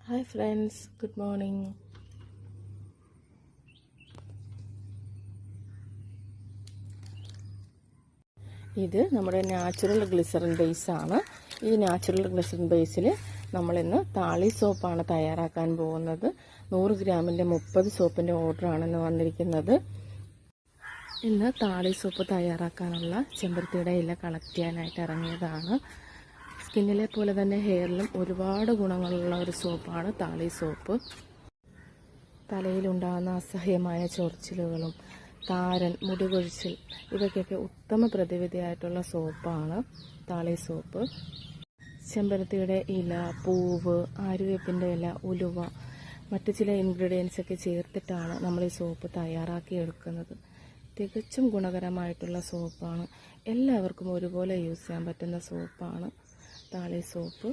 Hi friends, good morning. ഇത് നമ്മുടെ natural glycerin ബേസാണ്. ഈ നാച്ചുറൽ ഗ്ലിസറിൻ ബേസിൽ നമ്മളിന്ന് താളി സോപ്പാണ് തയ്യാറാക്കാൻ പോകുന്നത്. 100 ഗ്രാമിൻ്റെ 30 സോപ്പിൻ്റെ ഓർഡറാണ് വന്നിരിക്കുന്നത്. ഇന്ന് താളി സോപ്പ് തയ്യാറാക്കാനുള്ള ചെമ്പരത്തിയുടെ ഇല കളക്ട് ചെയ്യാനായിട്ട് ഇറങ്ങിയതാണ്. സ്കിന്നിലെ പോലെ തന്നെ ഹെയറിലും ഒരുപാട് ഗുണങ്ങളുള്ള ഒരു സോപ്പാണ് താളി സോപ്പ്. തലയിലുണ്ടാകുന്ന അസഹ്യമായ ചൊറിച്ചിലുകളും താരൻ, മുടി കൊഴിച്ചിൽ ഇവയ്ക്കൊക്കെ ഉത്തമ പ്രതിവിധിയായിട്ടുള്ള സോപ്പാണ് താളി സോപ്പ്. ചെമ്പരത്തിയുടെ ഇല, പൂവ്, ആര്യവേപ്പിൻ്റെ ഇല, ഉലുവ, മറ്റു ചില ഇൻഗ്രീഡിയൻസൊക്കെ ചേർത്തിട്ടാണ് നമ്മൾ ഈ സോപ്പ് തയ്യാറാക്കിയെടുക്കുന്നത്. തികച്ചും ഗുണകരമായിട്ടുള്ള സോപ്പാണ്. എല്ലാവർക്കും ഒരുപോലെ യൂസ് ചെയ്യാൻ പറ്റുന്ന സോപ്പാണ് താളി സോപ്പ്.